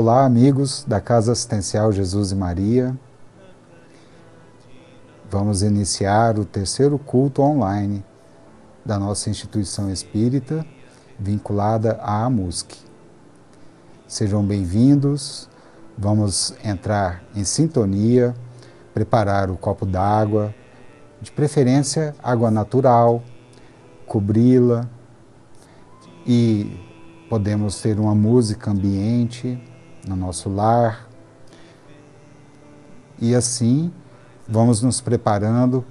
Olá, amigos da Casa Assistencial Jesus e Maria. Vamos iniciar o terceiro culto online da nossa instituição espírita, vinculada à AMUSC. Sejam bem-vindos, vamos entrar em sintonia, preparar o copo d'água, de preferência água natural, cobri-la e podemos ter uma música ambiente no nosso lar. E assim vamos nos preparando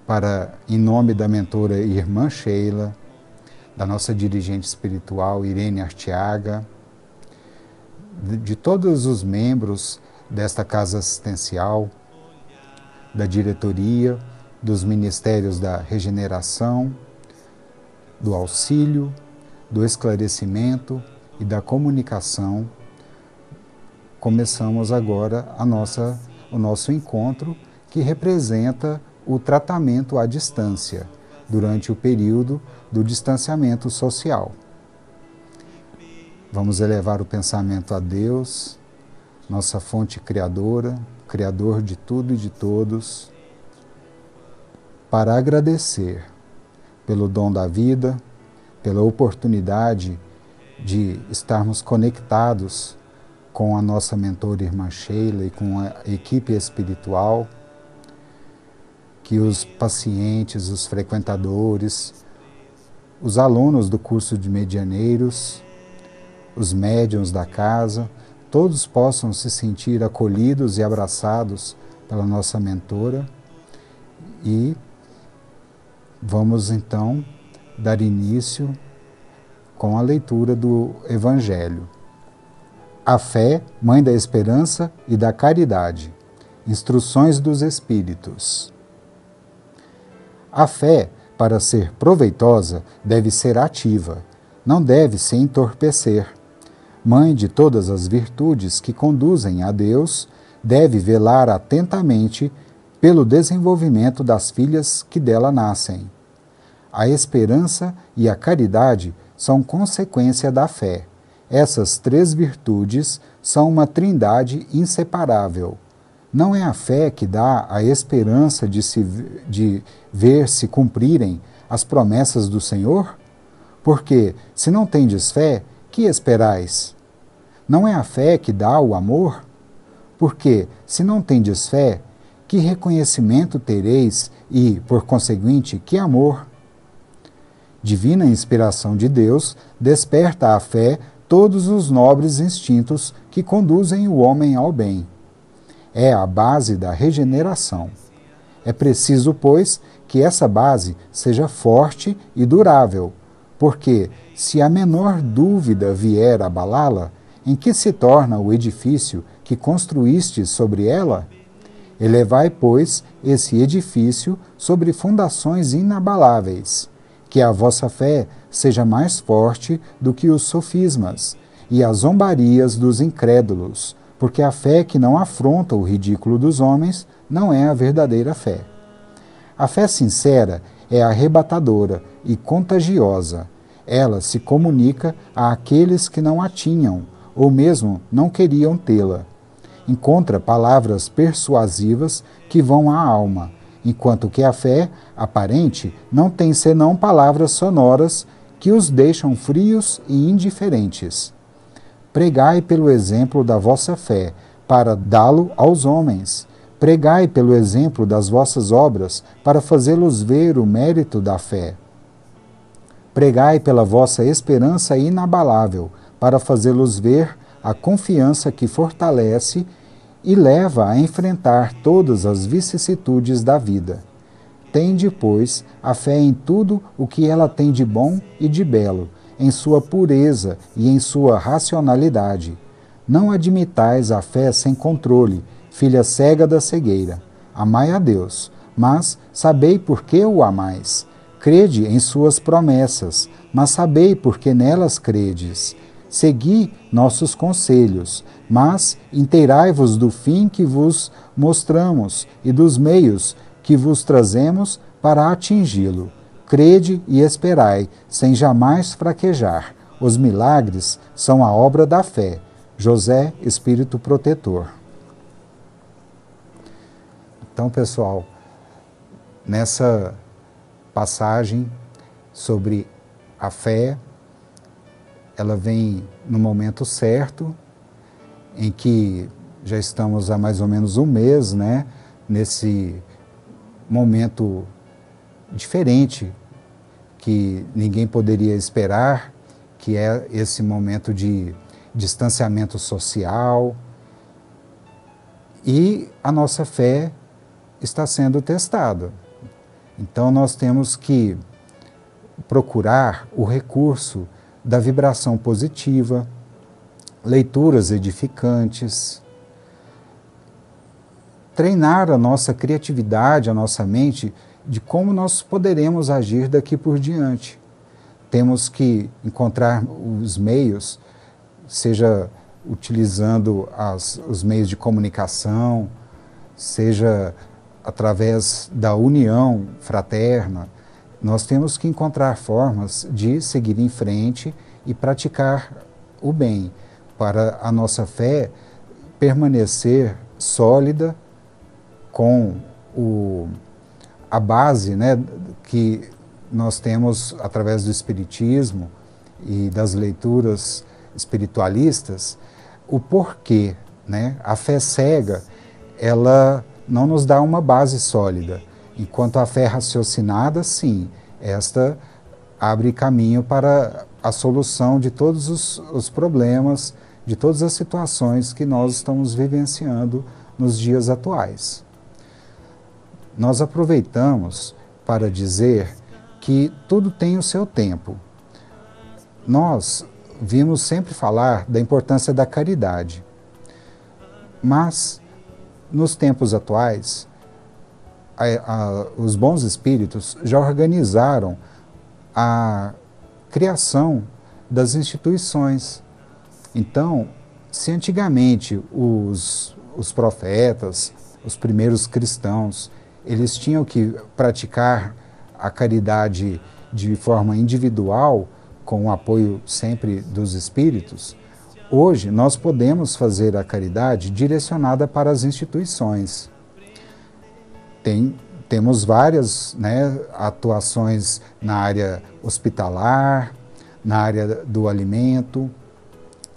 para, em nome da mentora Irmã Sheila, da nossa dirigente espiritual Irene Arteaga, de todos os membros desta casa assistencial, da diretoria, dos ministérios da regeneração, do auxílio, do esclarecimento e da comunicação. Começamos agora o nosso encontro, que representa o tratamento à distância, durante o período do distanciamento social. Vamos elevar o pensamento a Deus, nossa fonte criadora, Criador de tudo e de todos, para agradecer pelo dom da vida, pela oportunidade de estarmos conectados com a nossa mentora Irmã Sheila e com a equipe espiritual, que os pacientes, os frequentadores, os alunos do curso de medianeiros, os médiuns da casa, todos possam se sentir acolhidos e abraçados pela nossa mentora. E vamos então dar início com a leitura do Evangelho. A fé, mãe da esperança e da caridade. Instruções dos Espíritos. A fé, para ser proveitosa, deve ser ativa, não deve se entorpecer. Mãe de todas as virtudes que conduzem a Deus, deve velar atentamente pelo desenvolvimento das filhas que dela nascem. A esperança e a caridade são consequência da fé. Essas três virtudes são uma trindade inseparável. Não é a fé que dá a esperança de ver se cumprirem as promessas do Senhor? Porque, se não tendes fé, que esperais? Não é a fé que dá o amor? Porque, se não tendes fé, que reconhecimento tereis e, por conseguinte, que amor? Divina inspiração de Deus desperta a fé todos os nobres instintos que conduzem o homem ao bem. É a base da regeneração. É preciso, pois, que essa base seja forte e durável, porque, se a menor dúvida vier abalá-la, em que se torna o edifício que construístes sobre ela? Elevai, pois, esse edifício sobre fundações inabaláveis. Que a vossa fé seja mais forte do que os sofismas e as zombarias dos incrédulos, porque a fé que não afronta o ridículo dos homens não é a verdadeira fé. A fé sincera é arrebatadora e contagiosa. Ela se comunica àqueles que não a tinham, ou mesmo não queriam tê-la. Encontra palavras persuasivas que vão à alma, enquanto que a fé aparente não tem senão palavras sonoras que os deixam frios e indiferentes. Pregai pelo exemplo da vossa fé, para dá-lo aos homens. Pregai pelo exemplo das vossas obras, para fazê-los ver o mérito da fé. Pregai pela vossa esperança inabalável, para fazê-los ver a confiança que fortalece e leva a enfrentar todas as vicissitudes da vida. Tende, pois, a fé em tudo o que ela tem de bom e de belo, em sua pureza e em sua racionalidade. Não admitais a fé sem controle, filha cega da cegueira. Amai a Deus, mas sabei por que o amais. Crede em suas promessas, mas sabei por que nelas credes. Segui nossos conselhos, mas inteirai-vos do fim que vos mostramos e dos meios que vos trazemos para atingi-lo. Crede e esperai, sem jamais fraquejar. Os milagres são a obra da fé. José, Espírito Protetor. Então, pessoal, nessa passagem sobre a fé, ela vem no momento certo, em que já estamos há mais ou menos um mês, né, nesse momento diferente que ninguém poderia esperar, que é esse momento de distanciamento social, e a nossa fé está sendo testada. Então nós temos que procurar o recurso da vibração positiva, leituras edificantes, treinar a nossa criatividade, a nossa mente, de como nós poderemos agir daqui por diante. Temos que encontrar os meios, seja utilizando os meios de comunicação, seja através da união fraterna. Nós temos que encontrar formas de seguir em frente e praticar o bem, para a nossa fé permanecer sólida, com a base, né, que nós temos através do Espiritismo e das leituras espiritualistas, o porquê, né? A fé cega, ela não nos dá uma base sólida, enquanto a fé raciocinada, sim, esta abre caminho para a solução de todos os problemas, de todas as situações que nós estamos vivenciando nos dias atuais. Nós aproveitamos para dizer que tudo tem o seu tempo. Nós vimos sempre falar da importância da caridade, mas nos tempos atuais, os bons espíritos já organizaram a criação das instituições. Então, se antigamente os profetas, os primeiros cristãos, eles tinham que praticar a caridade de forma individual, com o apoio sempre dos espíritos, hoje nós podemos fazer a caridade direcionada para as instituições. Temos várias, né, atuações na área hospitalar, na área do alimento,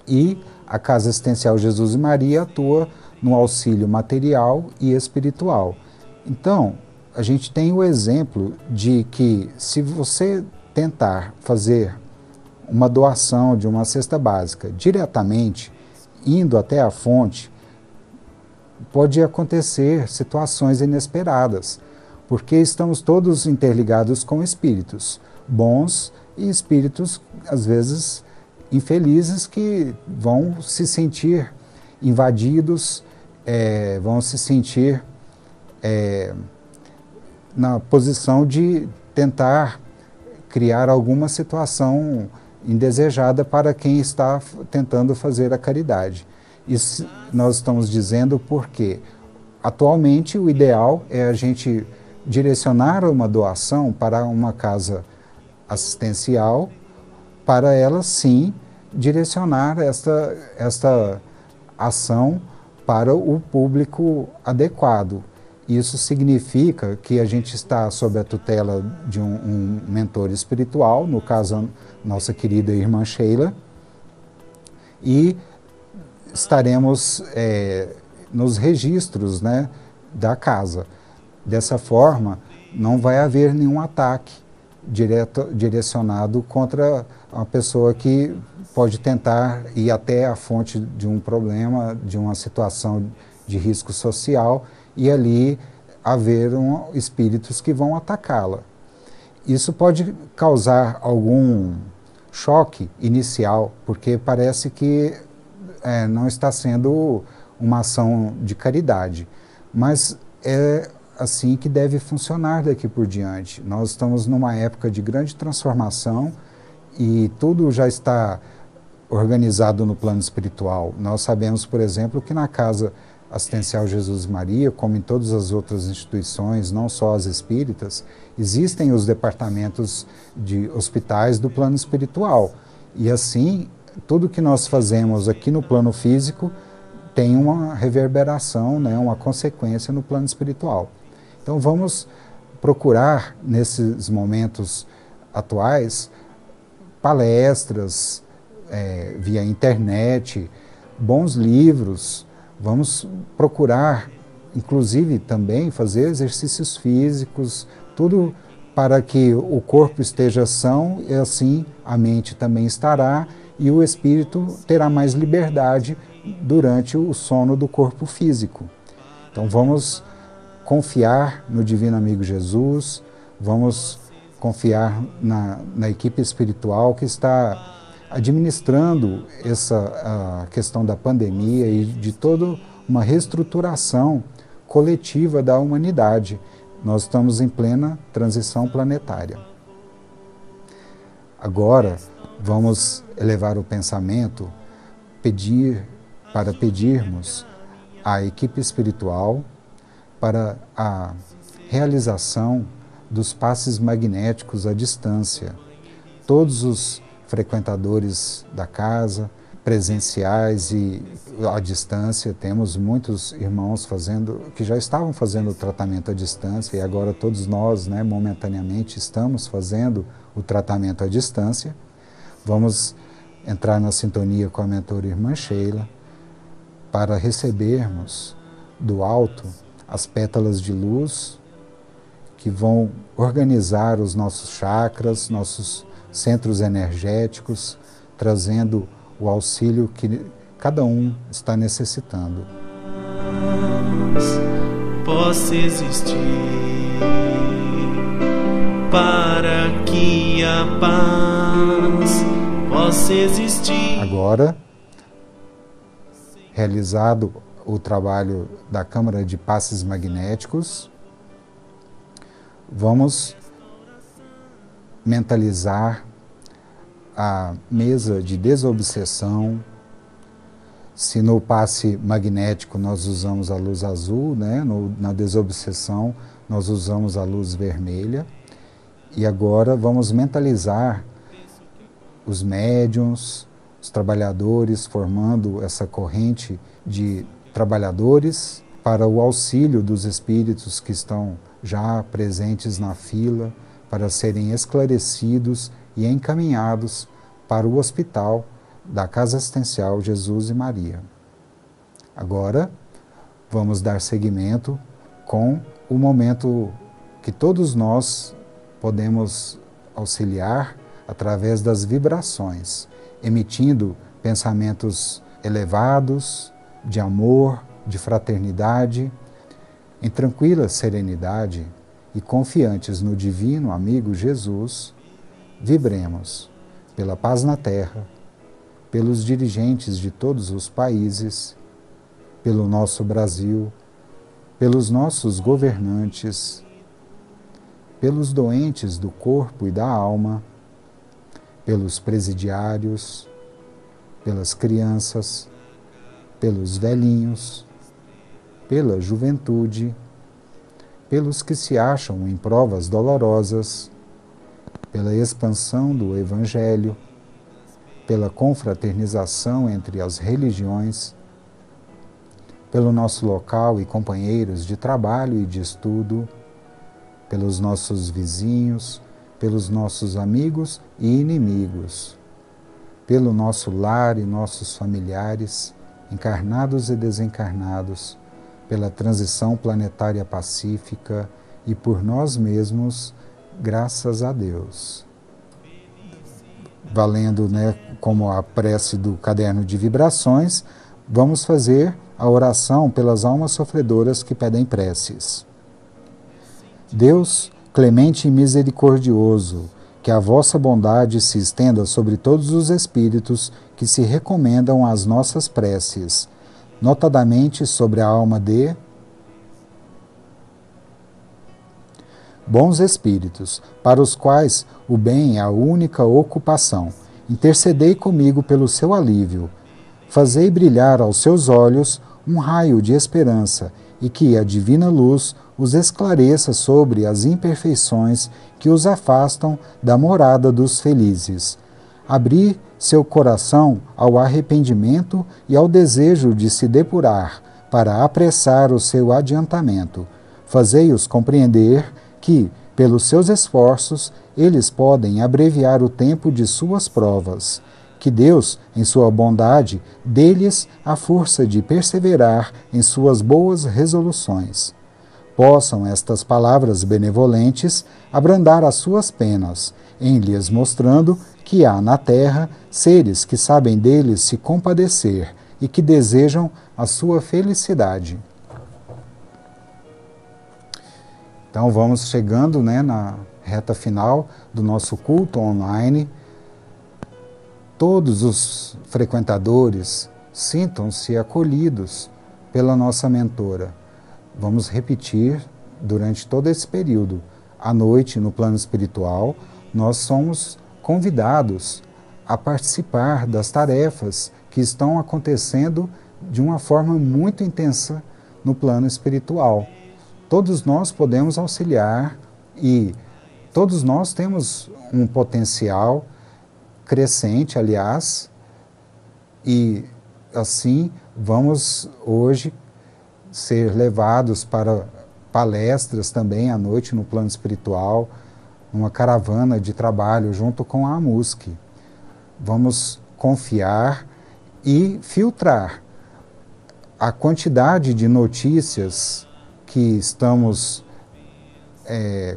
e a Casa Assistencial Jesus e Maria atua no auxílio material e espiritual. Então, a gente tem o exemplo de que, se você tentar fazer uma doação de uma cesta básica diretamente, indo até a fonte, pode acontecer situações inesperadas, porque estamos todos interligados com espíritos bons e espíritos, às vezes, infelizes, que vão se sentir invadidos, vão se sentir na posição de tentar criar alguma situação indesejada para quem está tentando fazer a caridade. Isso nós estamos dizendo porque atualmente o ideal é a gente direcionar uma doação para uma casa assistencial, para ela sim direcionar esta ação para o público adequado. Isso significa que a gente está sob a tutela de um mentor espiritual, no caso, nossa querida irmã Sheila, e estaremos nos registros, né, da casa. Dessa forma, não vai haver nenhum ataque direcionado contra uma pessoa que pode tentar ir até a fonte de um problema, de uma situação de risco social, e ali haver espíritos que vão atacá-la. Isso pode causar algum choque inicial, porque parece que não está sendo uma ação de caridade, mas é assim que deve funcionar daqui por diante. Nós estamos numa época de grande transformação e tudo já está organizado no plano espiritual. Nós sabemos, por exemplo, que na Casa Assistencial Jesus e Maria, como em todas as outras instituições, não só as espíritas, existem os departamentos de hospitais do plano espiritual. E assim, tudo que nós fazemos aqui no plano físico tem uma reverberação, né, uma consequência no plano espiritual. Então vamos procurar, nesses momentos atuais, palestras via internet, bons livros. Vamos procurar, inclusive, também fazer exercícios físicos, tudo para que o corpo esteja são e assim a mente também estará e o espírito terá mais liberdade durante o sono do corpo físico. Então vamos confiar no Divino Amigo Jesus, vamos confiar na equipe espiritual que está administrando a questão da pandemia e de toda uma reestruturação coletiva da humanidade. Nós estamos em plena transição planetária. Agora, vamos elevar o pensamento, para pedirmos à equipe espiritual para a realização dos passes magnéticos à distância. Todos os frequentadores da casa, presenciais e à distância, temos muitos irmãos que já estavam fazendo o tratamento à distância e agora todos nós, né, momentaneamente, estamos fazendo o tratamento à distância. Vamos entrar na sintonia com a mentora Irmã Sheila para recebermos do alto as pétalas de luz que vão organizar os nossos chakras, nossos centros energéticos, trazendo o auxílio que cada um está necessitando. Possa existir para que a paz possa existir. Agora, realizado o trabalho da Câmara de Passes Magnéticos, vamos mentalizar a mesa de desobsessão. Se no passe magnético nós usamos a luz azul, né? Na desobsessão nós usamos a luz vermelha. E agora vamos mentalizar os médiuns, os trabalhadores, formando essa corrente de trabalhadores para o auxílio dos espíritos que estão já presentes na fila, para serem esclarecidos e encaminhados para o hospital da Casa Assistencial Jesus e Maria. Agora, vamos dar seguimento com o momento que todos nós podemos auxiliar através das vibrações, emitindo pensamentos elevados, de amor, de fraternidade, em tranquila serenidade e confiantes no Divino Amigo Jesus, vibremos pela paz na Terra, pelos dirigentes de todos os países, pelo nosso Brasil, pelos nossos governantes, pelos doentes do corpo e da alma, pelos presidiários, pelas crianças, pelos velhinhos, pela juventude, pelos que se acham em provas dolorosas, pela expansão do Evangelho, pela confraternização entre as religiões, pelo nosso local e companheiros de trabalho e de estudo, pelos nossos vizinhos, pelos nossos amigos e inimigos, pelo nosso lar e nossos familiares, encarnados e desencarnados, pela transição planetária pacífica e por nós mesmos, graças a Deus. Valendo, né, como a prece do caderno de vibrações, vamos fazer a oração pelas almas sofredoras que pedem preces. Deus, clemente e misericordioso, que a vossa bondade se estenda sobre todos os espíritos que se recomendam às nossas preces, notadamente sobre a alma de bons espíritos, para os quais o bem é a única ocupação. Intercedei comigo pelo seu alívio. Fazei brilhar aos seus olhos um raio de esperança e que a divina luz os esclareça sobre as imperfeições que os afastam da morada dos felizes. Abri seu coração ao arrependimento e ao desejo de se depurar, para apressar o seu adiantamento. Fazei-os compreender que, pelos seus esforços, eles podem abreviar o tempo de suas provas. Que Deus, em sua bondade, dê-lhes a força de perseverar em suas boas resoluções. Possam estas palavras benevolentes abrandar as suas penas, em lhes mostrando que há na terra seres que sabem deles se compadecer e que desejam a sua felicidade. Então vamos chegando, na reta final do nosso culto online. Todos os frequentadores sintam-se acolhidos pela nossa mentora. Vamos repetir durante todo esse período. À noite, no plano espiritual, nós somos convidados a participar das tarefas que estão acontecendo de uma forma muito intensa no plano espiritual. Todos nós podemos auxiliar e todos nós temos um potencial crescente, aliás, e assim vamos hoje ser levados para palestras também à noite no plano espiritual, uma caravana de trabalho junto com a AMUSC. Vamos confiar e filtrar a quantidade de notícias que estamos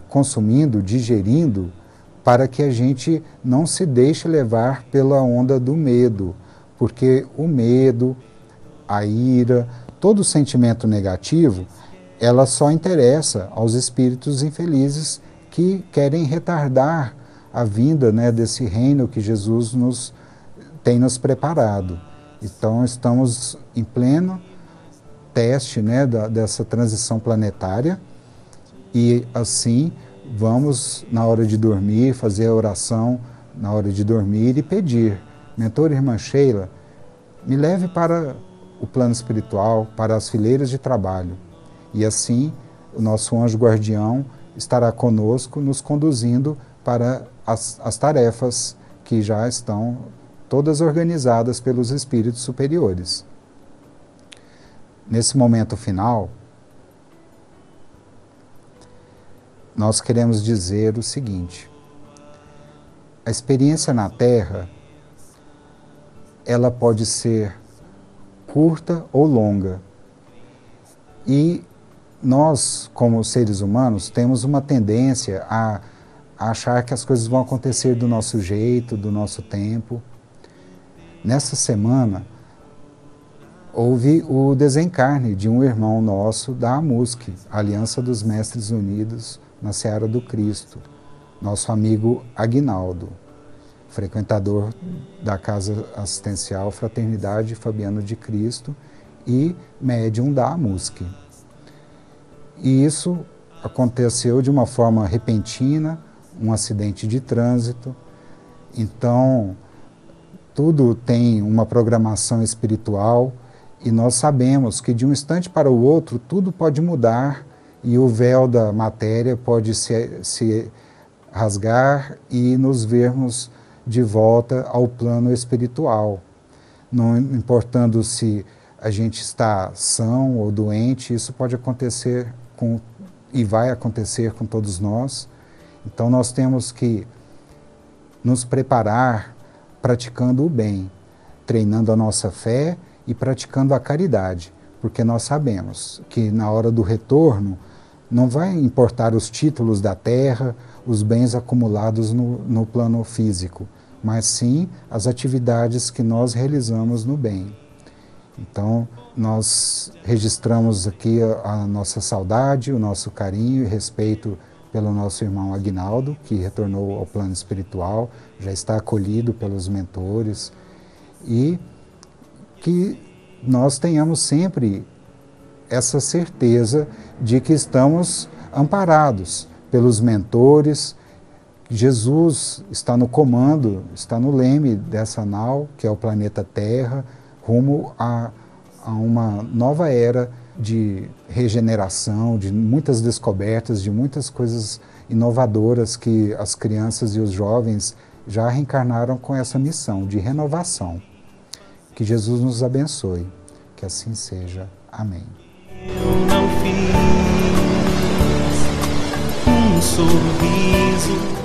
consumindo, digerindo, para que a gente não se deixe levar pela onda do medo, porque o medo, a ira, todo sentimento negativo, ela só interessa aos espíritos infelizes que querem retardar a vinda desse reino que Jesus tem nos preparado. Então estamos em pleno teste dessa transição planetária e assim vamos, na hora de dormir, fazer a oração na hora de dormir e pedir: mentora irmã Sheila, me leve para o plano espiritual, para as fileiras de trabalho. E assim o nosso anjo guardião estará conosco, nos conduzindo para as tarefas que já estão todas organizadas pelos espíritos superiores. Nesse momento final, nós queremos dizer o seguinte: a experiência na Terra, ela pode ser curta ou longa. E nós, como seres humanos, temos uma tendência a achar que as coisas vão acontecer do nosso jeito, do nosso tempo. Nessa semana, houve o desencarne de um irmão nosso da AMUSC, Aliança dos Mestres Unidos na Seara do Cristo, nosso amigo Aguinaldo, frequentador da Casa Assistencial Fraternidade Fabiano de Cristo e médium da AMUSC. E isso aconteceu de uma forma repentina, um acidente de trânsito. Então, tudo tem uma programação espiritual e nós sabemos que de um instante para o outro tudo pode mudar e o véu da matéria pode se rasgar e nos vermos de volta ao plano espiritual. Não importando se a gente está são ou doente, isso pode acontecer e vai acontecer com todos nós. Então nós temos que nos preparar praticando o bem, treinando a nossa fé e praticando a caridade, porque nós sabemos que na hora do retorno não vai importar os títulos da terra, os bens acumulados no plano físico, mas sim as atividades que nós realizamos no bem. Então, nós registramos aqui a nossa saudade, o nosso carinho e respeito pelo nosso irmão Aguinaldo, que retornou ao plano espiritual, já está acolhido pelos mentores, e que nós tenhamos sempre essa certeza de que estamos amparados pelos mentores. Jesus está no comando, está no leme dessa nau, que é o planeta Terra, rumo a uma nova era de regeneração, de muitas descobertas, de muitas coisas inovadoras que as crianças e os jovens já reencarnaram com essa missão de renovação. Que Jesus nos abençoe. Que assim seja. Amém. Eu não fiz um sorriso